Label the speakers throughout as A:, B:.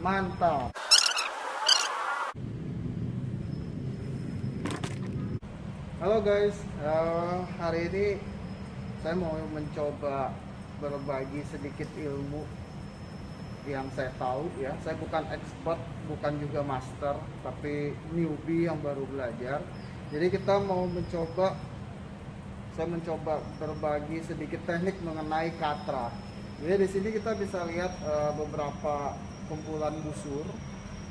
A: Mantap. Halo guys, hari ini saya mau mencoba berbagi sedikit ilmu yang saya tahu ya. Saya bukan expert, bukan juga master, tapi newbie yang baru belajar. Jadi kita mau saya mencoba berbagi sedikit teknik mengenai katra. Jadi di sini kita bisa lihat beberapa kumpulan busur.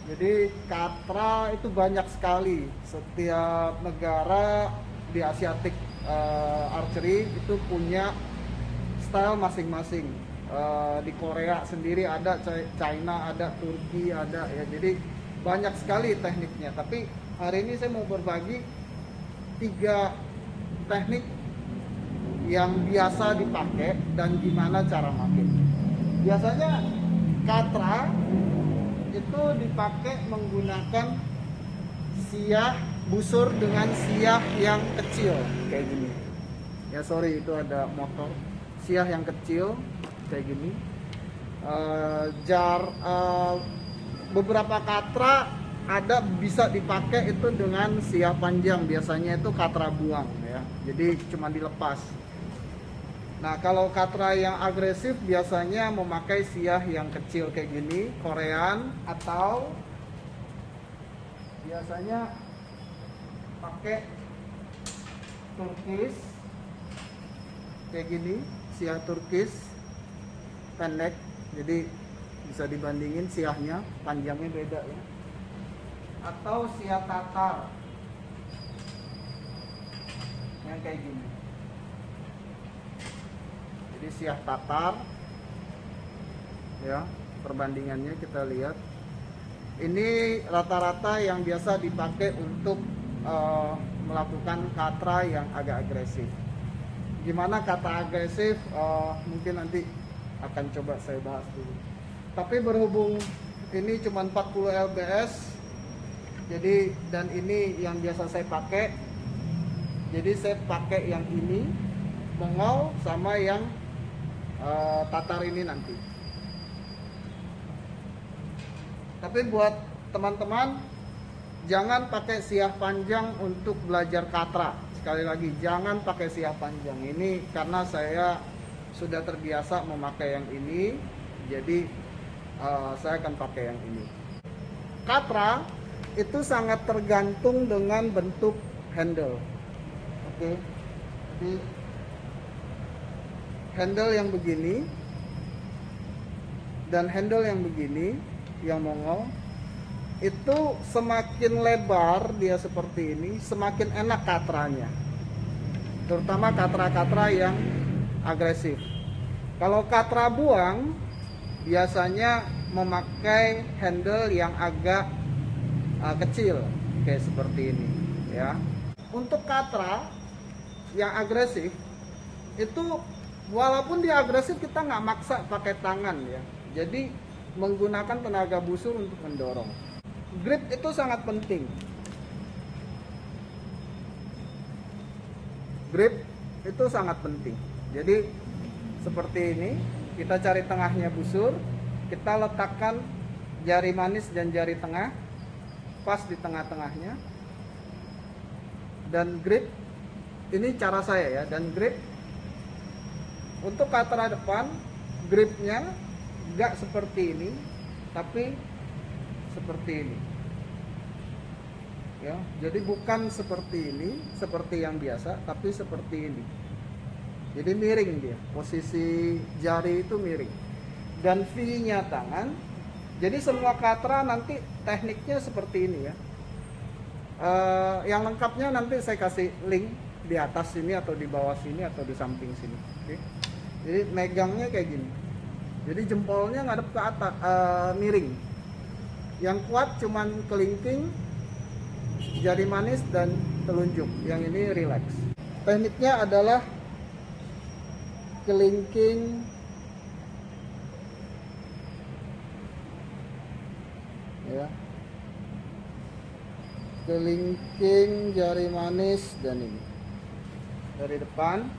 A: Jadi katra itu banyak sekali. Setiap negara di Asiatic archery itu punya style masing-masing. Di Korea sendiri ada, China ada, Turki ada ya. Jadi banyak sekali tekniknya. Tapi hari ini saya mau berbagi 3 teknik yang biasa dipakai dan gimana cara pakai. Biasanya katra itu dipakai menggunakan siah busur dengan siah yang kecil kayak gini ya. Sorry, itu ada motor. Siah yang kecil kayak gini. Beberapa katra ada bisa dipakai itu dengan siah panjang, biasanya itu katra buang ya, jadi cuma dilepas. Nah, kalau katra yang agresif biasanya memakai siah yang kecil kayak gini, Korean, atau biasanya pakai Turkish kayak gini, siah Turkish pendek, jadi bisa dibandingin siahnya, panjangnya beda ya. Atau siah Tatar yang kayak gini. Jadi siah Tatar ya, perbandingannya kita lihat. Ini rata-rata yang biasa dipakai untuk melakukan katra yang agak agresif. Gimana kata agresif? Mungkin nanti akan coba saya bahas dulu. Tapi berhubung ini cuma 40 lbs, jadi dan ini yang biasa saya pakai, jadi saya pakai yang ini, Mongol, sama yang Tatar ini nanti. Tapi buat teman-teman, jangan pakai siah panjang untuk belajar katra. Sekali lagi, jangan pakai siah panjang ini karena saya sudah terbiasa memakai yang ini, jadi saya akan pakai yang ini. Katra itu sangat tergantung dengan bentuk handle. Oke. Jadi handle yang begini dan handle yang begini, yang Mongol, itu semakin lebar dia seperti ini, semakin enak katranya, terutama katra-katra yang agresif. Kalau katra buang biasanya memakai handle yang agak kecil kayak seperti ini ya. Untuk katra yang agresif itu, walaupun dia agresif, kita nggak maksa pakai tangan ya. Jadi menggunakan tenaga busur untuk mendorong. Grip itu sangat penting. Grip itu sangat penting. Jadi seperti ini, kita cari tengahnya busur, kita letakkan jari manis dan jari tengah pas di tengah-tengahnya. Dan grip, ini cara saya ya, dan grip untuk katra depan, gripnya enggak seperti ini, tapi seperti ini ya. Jadi bukan seperti ini, seperti yang biasa, tapi seperti ini. Jadi miring dia, posisi jari itu miring. Dan V-nya tangan. Jadi semua katra nanti tekniknya seperti ini ya. Yang lengkapnya nanti saya kasih link di atas sini atau di bawah sini atau di samping sini. Oke. Jadi megangnya kayak gini. Jadi jempolnya ngadep ke atas, miring. Yang kuat cuman kelingking, jari manis dan telunjuk. Yang ini relax. Tekniknya adalah kelingking, ya, kelingking, jari manis, dan ini dari depan,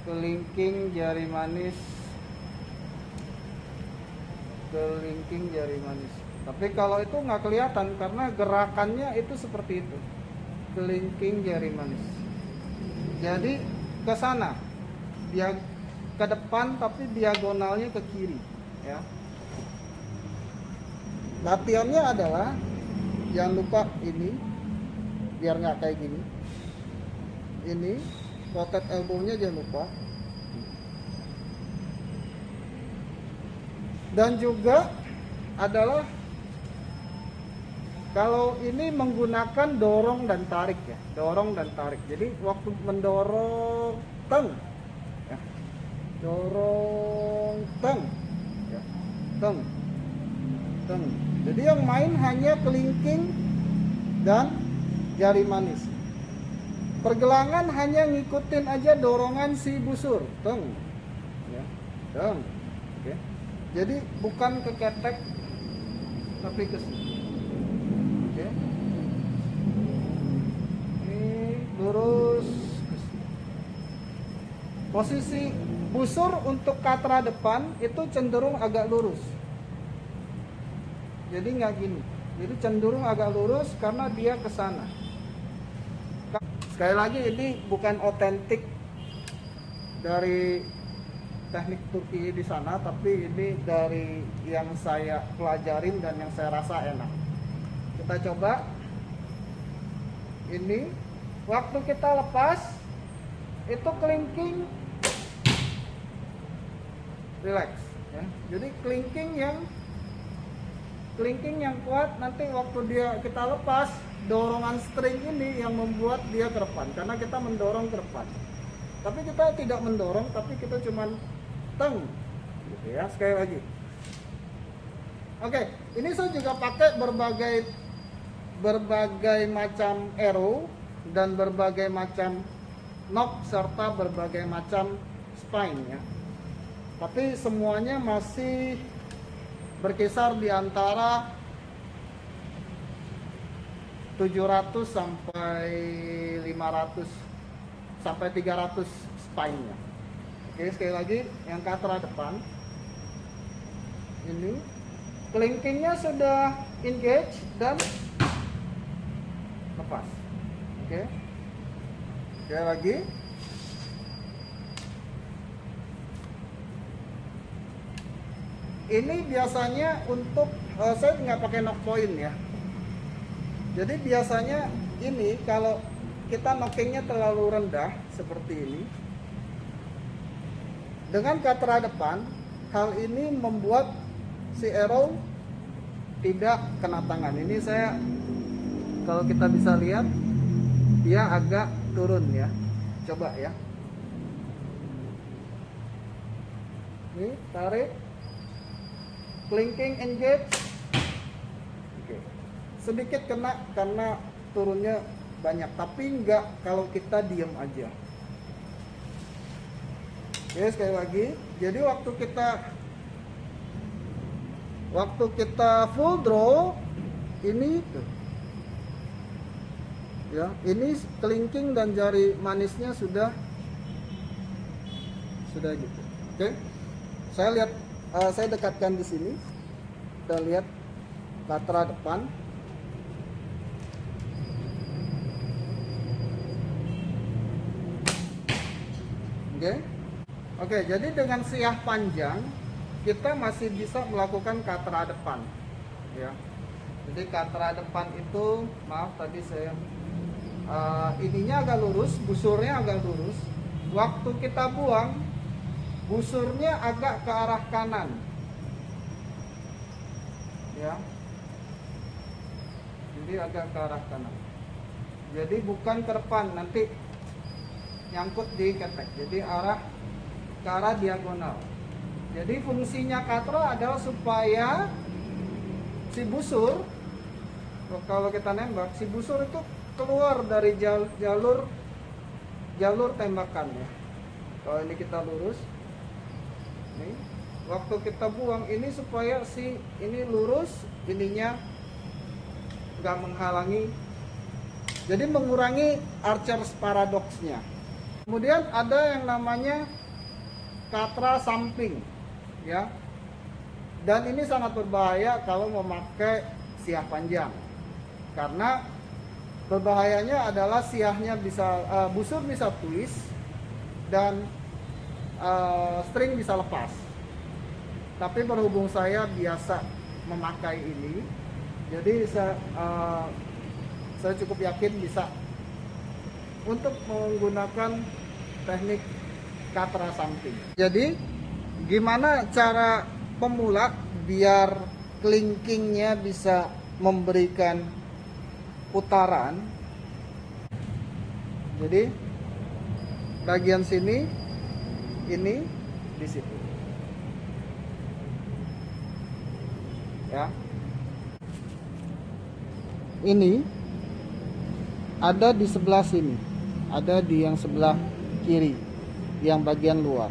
A: kelingking, jari manis, kelingking jari manis. Tapi kalau itu nggak kelihatan karena gerakannya itu seperti itu, kelingking jari manis. Jadi ke sana, dia ke depan tapi diagonalnya ke kiri, ya. Latihannya adalah jangan lupa ini, biar nggak kayak gini. Ini rotate elbow-nya jangan lupa. Dan juga adalah kalau ini menggunakan dorong dan tarik, ya, dorong dan tarik. Jadi waktu mendorong teng, ya, dorong teng, ya, teng, teng. Jadi yang main hanya kelingking dan jari manis. Pergelangan hanya ngikutin aja dorongan si busur, teng, ya, teng. Oke. Jadi bukan ke ketek tapi ke sini. Oke. Ini lurus ke sini. Posisi busur untuk katra depan itu cenderung agak lurus. Jadi nggak gini. Jadi cenderung agak lurus karena dia ke sana. Sekali lagi ini bukan otentik dari teknik Turki di sana, tapi ini dari yang saya pelajarin dan yang saya rasa enak. Kita coba. Ini waktu kita lepas itu kelingking relax, ya. Jadi kelingking yang kuat, nanti waktu kita lepas, dorongan string ini yang membuat dia ke depan karena kita mendorong ke depan. Tapi kita tidak mendorong, tapi kita cuman teng, gitu ya. Sekali lagi. Oke, ini saya juga pakai berbagai macam arrow dan berbagai macam knock serta berbagai macam spine, ya. Tapi semuanya masih berkisar di antara 700 sampai 500 sampai 300 spine-nya. Oke, sekali lagi yang katra depan. Ini kelingkingnya sudah engage dan lepas. Oke. Sekali lagi. Ini biasanya untuk saya nggak pakai knock point, ya. Jadi biasanya ini kalau kita knockingnya terlalu rendah seperti ini, dengan katra depan, hal ini membuat si arrow tidak kena tangan. Ini saya, kalau kita bisa lihat, dia agak turun, ya. Coba, ya. Ini tarik, kelingking engage. Oke. Sedikit kena karena turunnya banyak, tapi enggak kalau kita diam aja. Oke, sekali lagi. Jadi waktu kita full draw ini tuh, ya, ini kelingking dan jari manisnya sudah gitu. Oke. Saya dekatkan di sini. Kita lihat katra depan. Oke, jadi dengan siah panjang kita masih bisa melakukan katra depan, ya. Jadi katra depan itu, maaf tadi saya ininya agak lurus, busurnya agak lurus. Waktu kita buang, busurnya agak ke arah kanan, ya. Jadi agak ke arah kanan. Jadi bukan ke depan, nanti nyangkut di ketek. Jadi ke arah diagonal. Jadi fungsinya katra adalah supaya si busur, kalau kita nembak, si busur itu keluar dari jalur tembakan, ya. Kalau ini kita lurus, nih, waktu kita buang ini supaya si ini lurus, ininya nggak menghalangi, jadi mengurangi archers paradoxnya. Kemudian ada yang namanya katra samping, ya. Dan ini sangat berbahaya kalau memakai siah panjang, karena berbahayanya adalah siahnya bisa busur bisa twist dan string bisa lepas. Tapi berhubung saya biasa memakai ini, jadi saya cukup yakin bisa untuk menggunakan teknik katra samping. Jadi gimana cara pemula biar kelingkingnya bisa memberikan putaran? Jadi bagian sini ini di situ ya, ini ada di sebelah sini, ada di yang sebelah kiri, yang bagian luar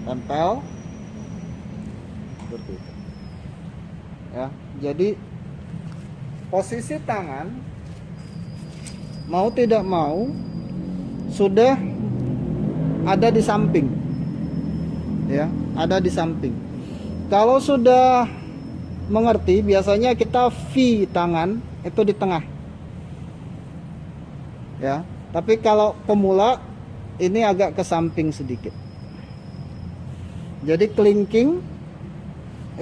A: tempel seperti itu ya. Jadi posisi tangan mau tidak mau sudah ada di samping ya, ada di samping. Kalau sudah mengerti, biasanya kita V tangan itu di tengah ya, tapi kalau pemula ini agak ke samping sedikit. Jadi kelingking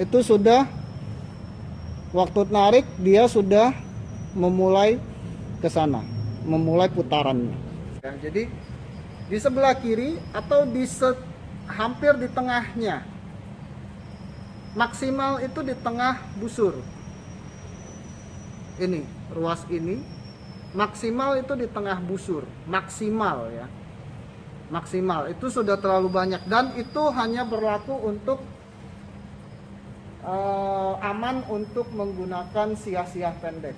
A: itu sudah waktu narik dia sudah memulai ke sana, memulai putarannya ya. Jadi di sebelah kiri atau hampir di tengahnya, maksimal itu di tengah busur ini, ruas ini maksimal itu di tengah busur, maksimal ya, maksimal itu sudah terlalu banyak. Dan itu hanya berlaku untuk aman untuk menggunakan siah-siah pendek.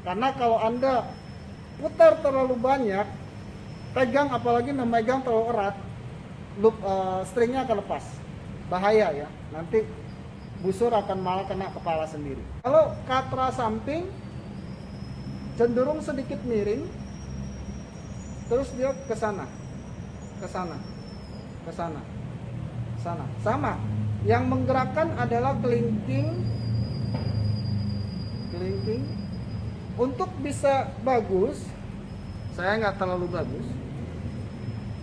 A: Karena kalau Anda putar terlalu banyak, pegang, apalagi memegang terlalu erat, stringnya akan lepas, bahaya ya, nanti busur akan malah kena kepala sendiri. Kalau katra samping cenderung sedikit miring, terus dia ke sana, ke sana, ke sana, ke sana. Sama, yang menggerakkan adalah kelingking. Kelingking untuk bisa bagus, saya nggak terlalu bagus.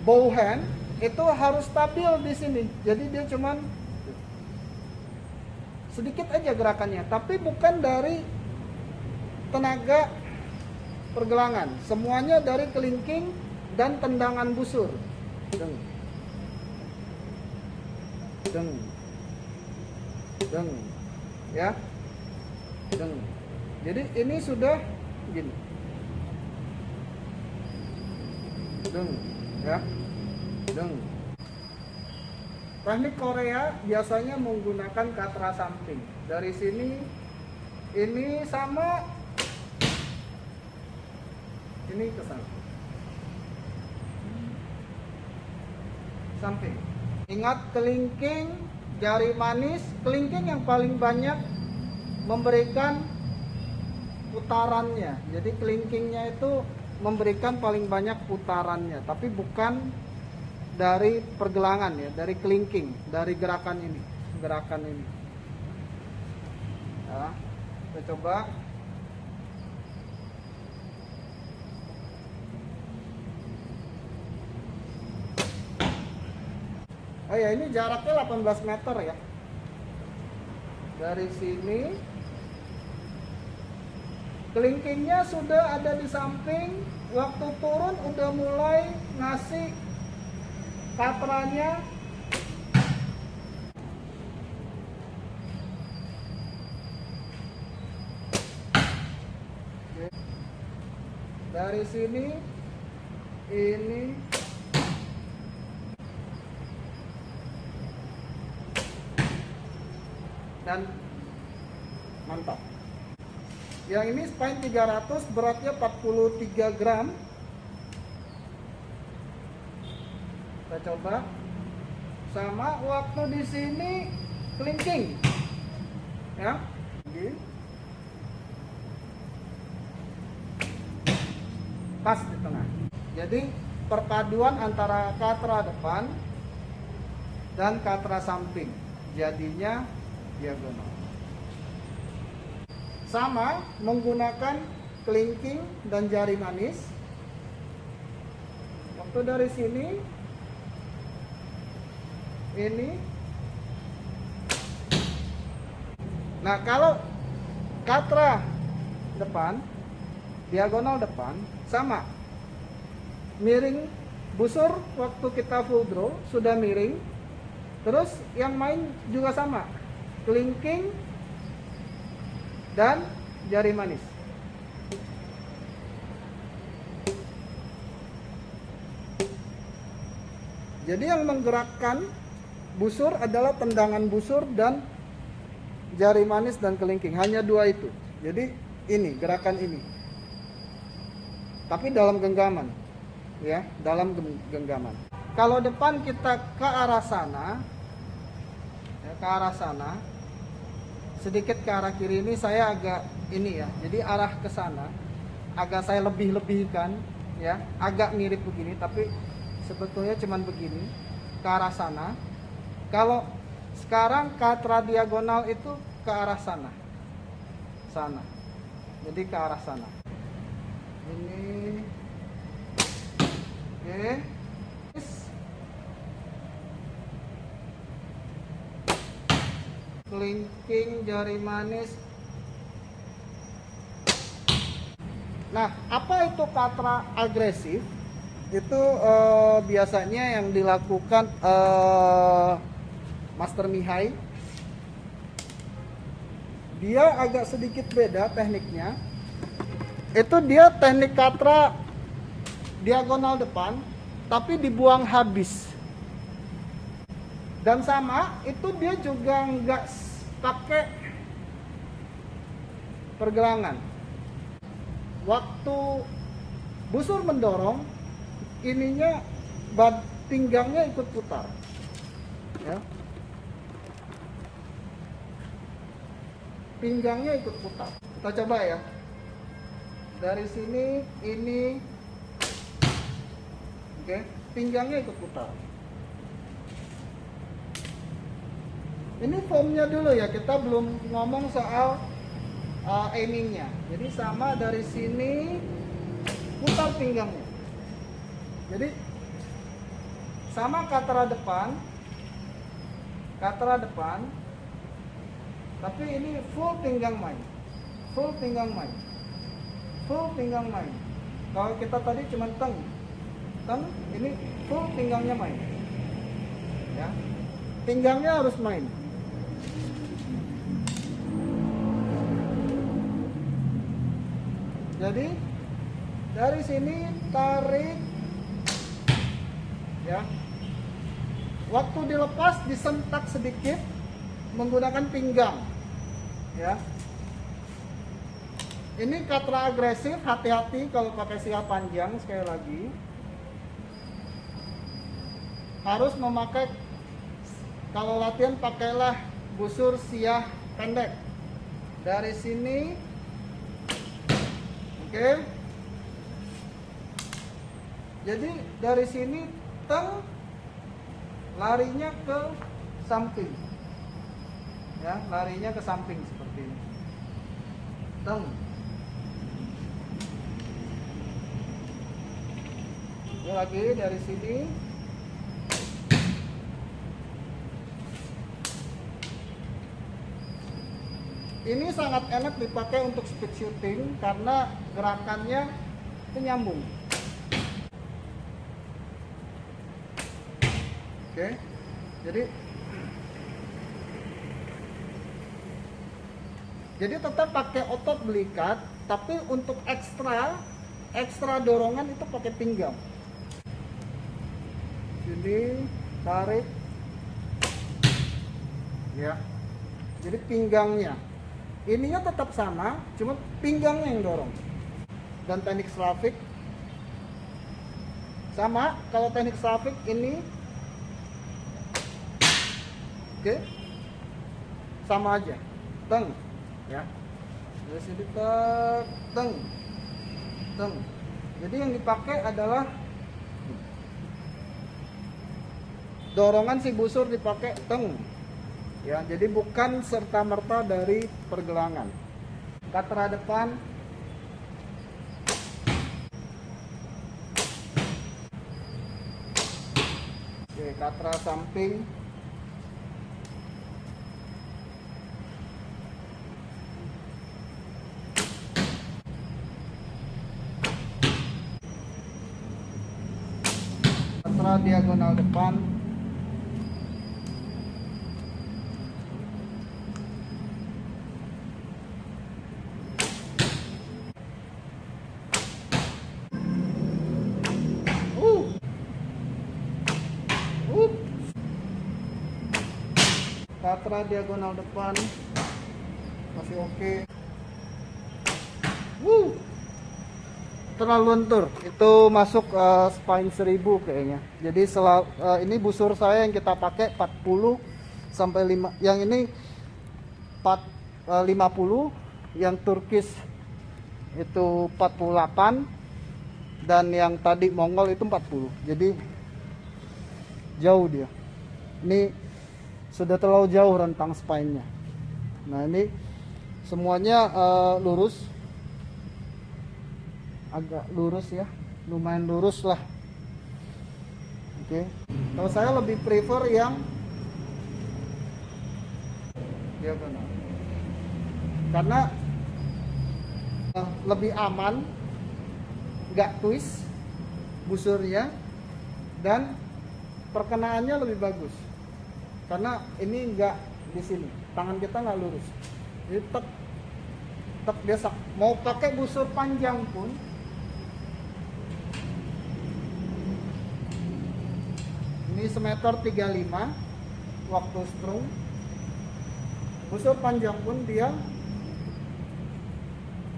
A: Bow hand itu harus stabil di sini. Jadi dia cuman sedikit aja gerakannya, tapi bukan dari tenaga pergelangan, semuanya dari kelingking dan tendangan busur. Deng, deng, deng, ya, deng. Jadi ini sudah gini, deng, ya, deng. Teknik Korea biasanya menggunakan katra samping. Dari sini ini sama, ini ke sana, samping. Ingat, kelingking jari manis, kelingking yang paling banyak memberikan putarannya. Jadi kelingkingnya itu memberikan paling banyak putarannya, tapi bukan dari pergelangan ya, dari kelingking, dari gerakan ini, gerakan ini. Ya, kita coba. Oh ya, ini jaraknya 18 meter ya. Dari sini kelingkingnya sudah ada di samping, waktu turun udah mulai ngasih katranya. Dari sini ini dan mantap. Yang ini spine 300, beratnya 43 gram. Kita coba. Sama waktu di sini kelingking. Ya. Pas di tengah. Jadi perpaduan antara katra depan dan katra samping. Jadinya diagonal. Sama menggunakan kelingking dan jari manis. Waktu dari sini ini. Nah, kalau katra depan, diagonal depan sama. Miring busur waktu kita full draw sudah miring. Terus yang main juga sama. Kelingking dan jari manis. Jadi yang menggerakkan busur adalah tendangan busur dan jari manis dan kelingking. Hanya dua itu. Jadi ini gerakan ini. Tapi dalam genggaman. Ya, dalam genggaman. Kalau depan kita ke arah sana, ya, ke arah sana, sedikit ke arah kiri ini saya agak ini ya. Jadi arah ke sana agak saya lebih-lebihkan ya, agak mirip begini tapi sebetulnya cuman begini ke arah sana. Kalau sekarang katra diagonal itu ke arah sana. Sana. Jadi ke arah sana. Ini. Oke. Kelingking jari manis. Nah, apa itu katra agresif? Itu biasanya yang dilakukan Master Mihai. Dia agak sedikit beda tekniknya. Itu dia teknik katra diagonal depan, tapi dibuang habis. Dan sama, itu dia juga nggak pakai pergelangan. Waktu busur mendorong, ininya pinggangnya ikut putar. Ya. Pinggangnya ikut putar. Kita coba ya. Dari sini ini, oke, pinggangnya ikut putar. Ini formnya dulu ya, kita belum ngomong soal aimingnya. Jadi sama dari sini putar pinggangnya. Jadi sama katra depan, tapi ini full pinggang main, full pinggang main, full pinggang main. Kalau kita tadi cuma teng, ini full pinggangnya main, ya, pinggangnya harus main. Jadi dari sini tarik, ya. Waktu dilepas disentak sedikit menggunakan pinggang, ya. Ini katra agresif, hati-hati kalau pakai sial panjang. Sekali lagi harus memakai, kalau latihan pakailah busur siah pendek. Dari sini, oke. Jadi dari sini teng, larinya ke samping, ya, larinya ke samping seperti ini, teng. Ini lagi dari sini. Ini sangat enak dipakai untuk speed shooting karena gerakannya itu nyambung. Oke, jadi tetap pakai otot belikat, tapi untuk ekstra dorongan itu pakai pinggang. Jadi tarik, ya. Jadi pinggangnya, ininya tetap sama, cuma pinggangnya yang dorong. Dan teknik Slavic sama. Kalau teknik Slavic ini, oke, sama aja, teng, ya. Dari sini teng. Jadi yang dipakai adalah dorongan si busur dipakai teng, Ya, jadi bukan serta-merta dari pergelangan. Katra depan, oke, katra samping, katra diagonal depan, katra diagonal depan masih oke. Terlalu lentur, itu masuk spine 1000 kayaknya. Jadi ini busur saya yang kita pakai 40 sampai 5, yang ini 50, yang Turkish itu 48, dan yang tadi Mongol itu 40. Jadi jauh dia. Ini sudah terlalu jauh rentang spine-nya. Nah, ini semuanya lurus. Agak lurus ya, lumayan lurus lah. Oke. Kalau saya lebih prefer yang diagonal, karena lebih aman, nggak twist busurnya, dan perkenaannya lebih bagus. Karena ini nggak di sini, tangan kita nggak lurus, jadi tetap biasa. Mau pakai busur panjang pun ini 1,35 m waktu strung, busur panjang pun dia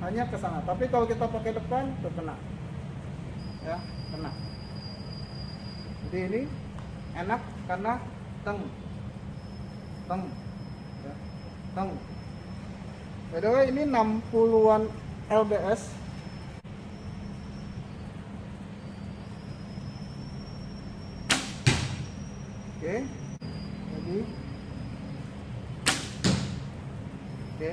A: hanya ke sana. Tapi kalau kita pakai depan tuh kena, ya kena. Jadi ini enak karena teng, ya, teng. By the way, ini 60-an lbs. Oke, jadi oke.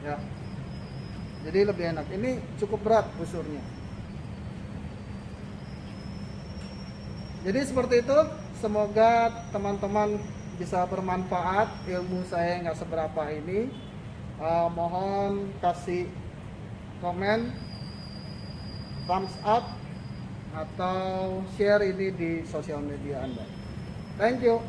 A: Ya, jadi lebih enak. Ini cukup berat busurnya. Jadi seperti itu. Semoga teman-teman bisa bermanfaat. Ilmu saya nggak seberapa ini. Mohon kasih komen, thumbs up, atau share ini di sosial media Anda. Thank you.